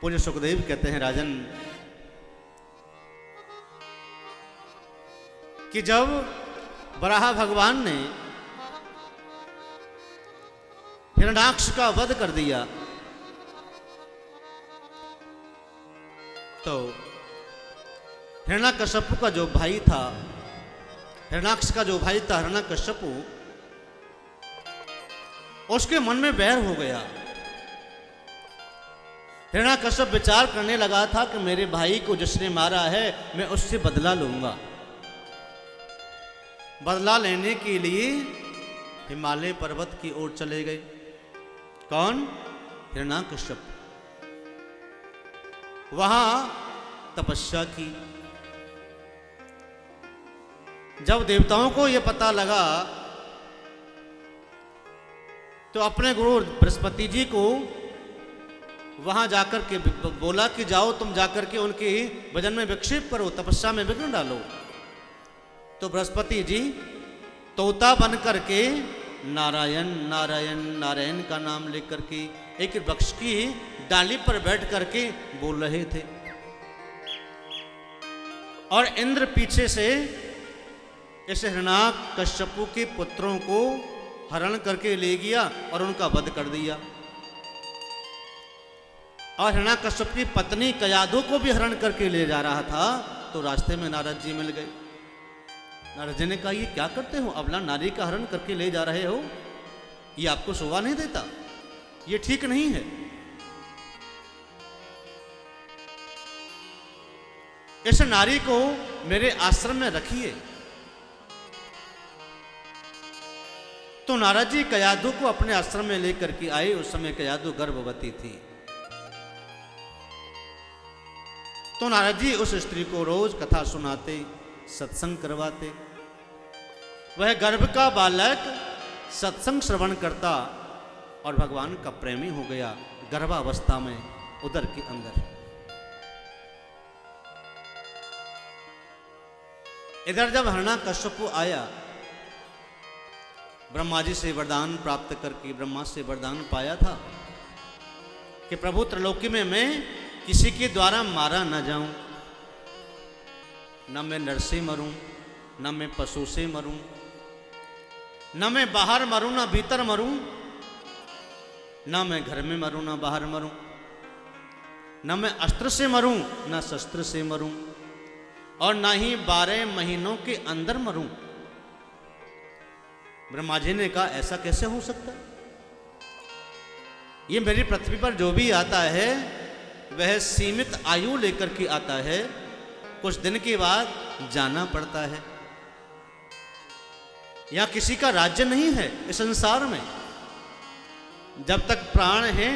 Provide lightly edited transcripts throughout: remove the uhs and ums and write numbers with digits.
पूज्य सुखदेव कहते हैं राजन कि जब वराह भगवान ने हिरण्याक्ष का वध कर दिया तो हिरण्यकश्यप का जो भाई था, हिरण्याक्ष का जो भाई था हिरण्यकश्यप, उसके मन में बैर हो गया। हिरण्यकश्यप विचार करने लगा था कि मेरे भाई को जिसने मारा है मैं उससे बदला लूंगा। बदला लेने के लिए हिमालय पर्वत की ओर चले गए। कौन? हिरण्यकश्यप। वहां तपस्या की। जब देवताओं को यह पता लगा तो अपने गुरु बृहस्पति जी को वहां जाकर के बोला कि जाओ तुम जाकर के उनके भजन में विक्षेप करो, तपस्या में विघ्न डालो। तो बृहस्पति जी तोता बन करके नारायण नारायण नारायण का नाम लेकर के एक वृक्ष की डाली पर बैठ करके बोल रहे थे और इंद्र पीछे से इस हिरण्याकश्यप के पुत्रों को हरण करके ले गया और उनका वध कर दिया। और हिरण्याकश्यप की पत्नी कयाधु को भी हरण करके ले जा रहा था तो रास्ते में नारद जी मिल गए। नारद जी ने कहा ये क्या करते हो, अबला नारी का हरण करके ले जा रहे हो, ये आपको शोभा नहीं देता, ये ठीक नहीं है। इस नारी को मेरे आश्रम में रखिए। तो नारद जी कयाधु को अपने आश्रम में लेकर के आए। उस समय कयाधु गर्भवती थी। तो नारद जी उस स्त्री को रोज कथा सुनाते, सत्संग करवाते। वह गर्भ का बालक सत्संग श्रवण करता और भगवान का प्रेमी हो गया गर्भावस्था में उदर के अंदर। इधर जब हिरण्याकश्यप आया, ब्रह्मा जी से वरदान प्राप्त करके ब्रह्मा से वरदान पाया था कि प्रभु त्रिलोकी में मैं किसी के द्वारा मारा न जाऊं, न मैं नर से मरूं, न मैं पशु से मरूं, न मैं बाहर मरूं न भीतर मरूं, न मैं घर में मरूं न बाहर मरूं, न मैं अस्त्र से मरूं न शस्त्र से मरूं, और न ही 12 महीनों के अंदर मरूं। ब्रह्मा जी ने कहा ऐसा कैसे हो सकता? ये मेरी पृथ्वी पर जो भी आता है वह सीमित आयु लेकर के आता है, कुछ दिन के बाद जाना पड़ता है। यहां किसी का राज्य नहीं है इस संसार में। जब तक प्राण है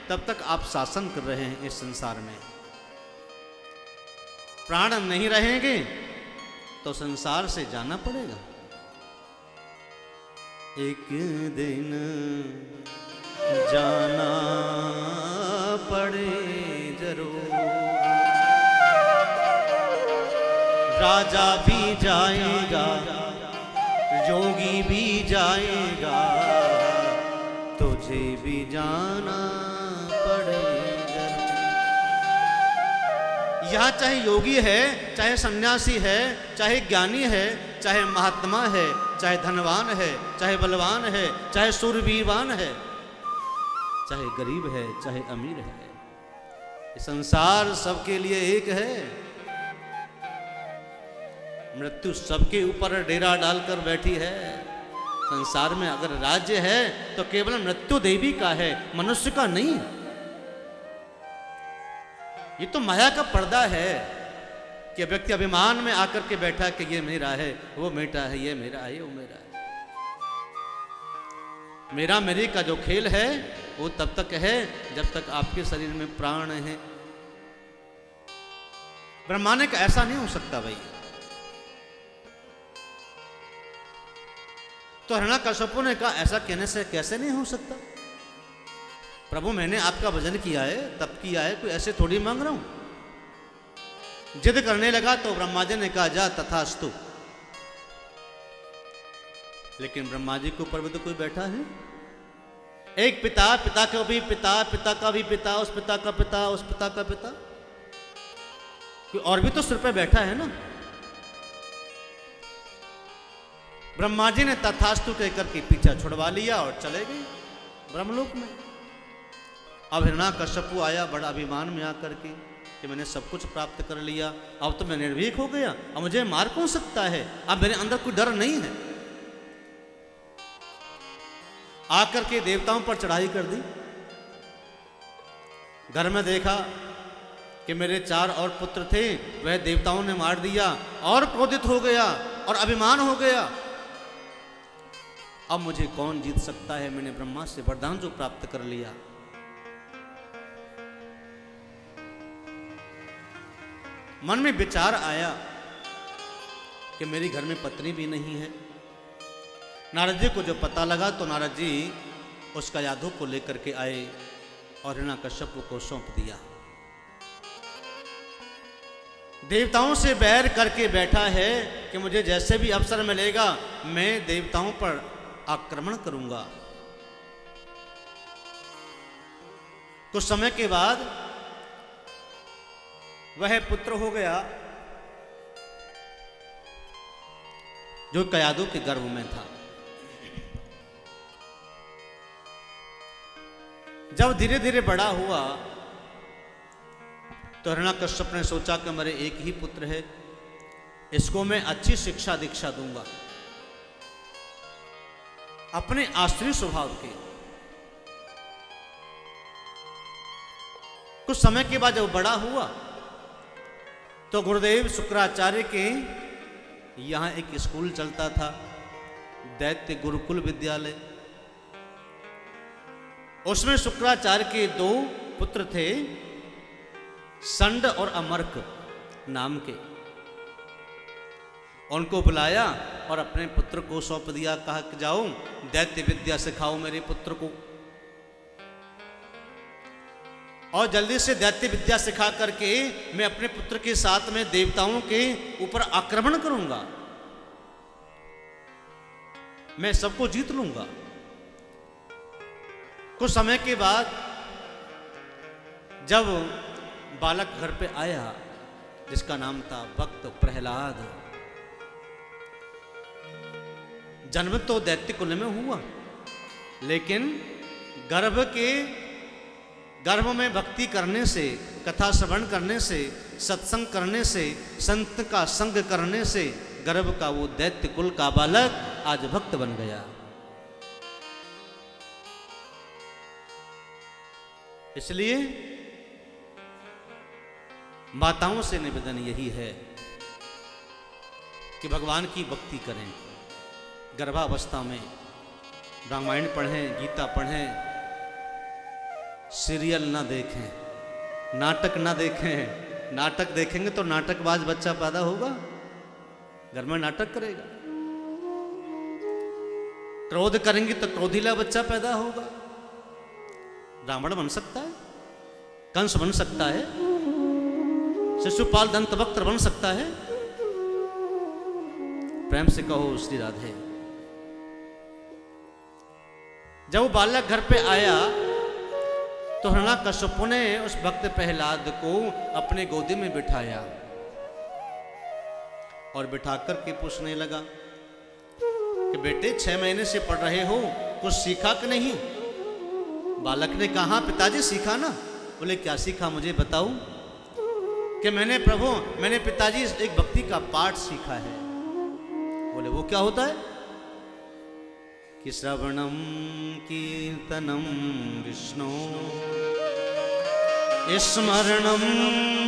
तब तक आप शासन कर रहे हैं इस संसार में। प्राण नहीं रहेंगे तो संसार से जाना पड़ेगा। एक दिन जाना पड़े जरूर, राजा भी जाएगा, जोगी भी जाएगा, तुझे भी जाना पड़ेगा। यहाँ चाहे योगी है, चाहे सन्यासी है, चाहे ज्ञानी है, चाहे महात्मा है, चाहे धनवान है, चाहे बलवान है, चाहे शूरवीरवान है, चाहे गरीब है, चाहे अमीर है, संसार सबके लिए एक है। मृत्यु सबके ऊपर डेरा डालकर बैठी है। संसार में अगर राज्य है तो केवल मृत्यु देवी का है, मनुष्य का नहीं। ये तो माया का पर्दा है कि व्यक्ति अभिमान में आकर के बैठा कि ये मेरा है, वो मेरा है, ये मेरा है, वो मेरा है। मेरा मेरी का जो खेल है वो तब तक है जब तक आपके शरीर में प्राण है। ब्रह्मा ने कहा ऐसा नहीं हो सकता भाई। तो हिरण्याकश्यप ने कहा ऐसा कहने से कैसे नहीं हो सकता? प्रभु मैंने आपका भजन किया है, तब किया है, कोई ऐसे थोड़ी मांग रहा हूं। जिद करने लगा तो ब्रह्मा जी ने कहा जा तथास्तु। लेकिन ब्रह्मा जी के ऊपर भी तो कोई बैठा है। एक पिता, पिता का भी पिता, पिता का भी पिता, उस पिता का पिता, उस पिता का पिता, कोई और भी तो सिर पे बैठा है ना। ब्रह्मा जी ने तथास्तु कहकर के पीछा छुड़वा लिया और चले गए ब्रह्मलोक में। अब हिरण्याकश्यपु आया बड़ा अभिमान में आकर के कि मैंने सब कुछ प्राप्त कर लिया, अब तो मैं निर्भीक हो गया, अब मुझे मार कौन सकता है, अब मेरे अंदर कोई डर नहीं है। आकर के देवताओं पर चढ़ाई कर दी। घर में देखा कि मेरे 4 और पुत्र थे, वह देवताओं ने मार दिया, और क्रोधित हो गया और अभिमान हो गया। अब मुझे कौन जीत सकता है, मैंने ब्रह्मा से वरदान जो प्राप्त कर लिया। मन में विचार आया कि मेरे घर में पत्नी भी नहीं है। नारद जी को जो पता लगा तो नारद जी उस कयाधु को लेकर के आए और हिरण्याकश्यपु को सौंप दिया। देवताओं से बैर करके बैठा है कि मुझे जैसे भी अवसर मिलेगा मैं देवताओं पर आक्रमण करूंगा। कुछ समय के बाद वह पुत्र हो गया जो कयाधु के गर्भ में था। जब धीरे धीरे बड़ा हुआ तो हिरण्याकश्यप ने सोचा कि मेरे एक ही पुत्र है, इसको मैं अच्छी शिक्षा दीक्षा दूंगा अपने आश्रय स्वभाव के। कुछ समय के बाद जब बड़ा हुआ तो गुरुदेव शुक्राचार्य के यहाँ एक स्कूल चलता था, दैत्य गुरुकुल विद्यालय। उसमें शुक्राचार्य के 2 पुत्र थे, संड और अमर्क नाम के। उनको बुलाया और अपने पुत्र को सौंप दिया, कहा कि जाओ दैत्य विद्या सिखाओ मेरे पुत्र को, और जल्दी से दैत्य विद्या सिखा करके मैं अपने पुत्र के साथ में देवताओं के ऊपर आक्रमण करूंगा, मैं सबको जीत लूंगा। कुछ समय के बाद जब बालक घर पे आया जिसका नाम था भक्त प्रहलाद, जन्म तो दैत्य कुल में हुआ, लेकिन गर्भ में भक्ति करने से, कथा श्रवण करने से, सत्संग करने से, संत का संग करने से गर्भ का वो दैत्य कुल का बालक आज भक्त बन गया। इसलिए माताओं से निवेदन यही है कि भगवान की भक्ति करें। गर्भावस्था में रामायण पढ़ें, गीता पढ़ें, सीरियल ना देखें, नाटक ना देखें। नाटक देखेंगे तो नाटकबाज बच्चा पैदा होगा, घर में नाटक करेगा। क्रोध करेंगे तो क्रोधीला बच्चा पैदा होगा। रावण बन सकता है, कंस बन सकता है, शिशुपाल दंतवक्त बन सकता है। प्रेम से कहो श्री राधे। जब वो बालक घर पे आया तो हिरण्याकश्यपु ने उस भक्त प्रहलाद को अपने गोदी में बिठाया और बिठा करके पूछने लगा कि बेटे 6 महीने से पढ़ रहे हो, कुछ सीखा कि नहीं? बालक ने कहा पिताजी सीखा ना। बोले क्या सीखा मुझे बताओ। कि मैंने पिताजी एक भक्ति का पाठ सीखा है। बोले वो क्या होता है? कि श्रवणम कीर्तनम विष्णु स्मरणम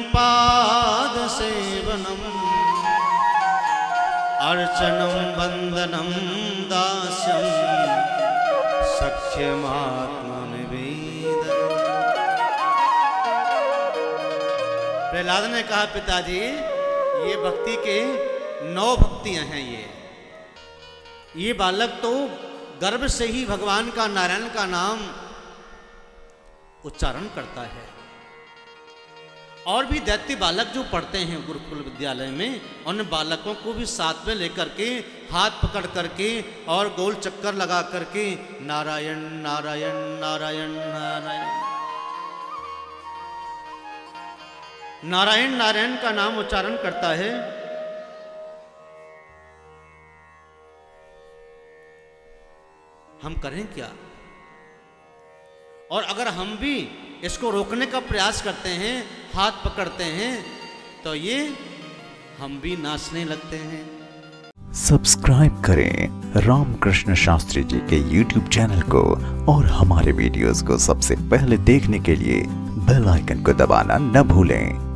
पाद सेवनम अर्चनम वंदनम दास्यम सख्यमात्मा निवेदन। प्रहलाद ने कहा पिताजी ये भक्ति के 9 भक्तियां हैं। ये बालक तो गर्भ से ही भगवान का, नारायण का नाम उच्चारण करता है। और भी दैत्य बालक जो पढ़ते हैं गुरुकुल विद्यालय में, उन बालकों को भी साथ में लेकर के हाथ पकड़ करके और गोल चक्कर लगा करके नारायण नारायण नारायण नारायण नारायण नारायण का नाम उच्चारण करता है। हम करें क्या? और अगर हम भी इसको रोकने का प्रयास करते हैं, हाथ पकड़ते हैं, तो ये हम भी नाचने लगते हैं। सब्सक्राइब करें रामकृष्ण शास्त्री जी के YouTube चैनल को और हमारे वीडियोस को सबसे पहले देखने के लिए बेल आइकन को दबाना न भूलें।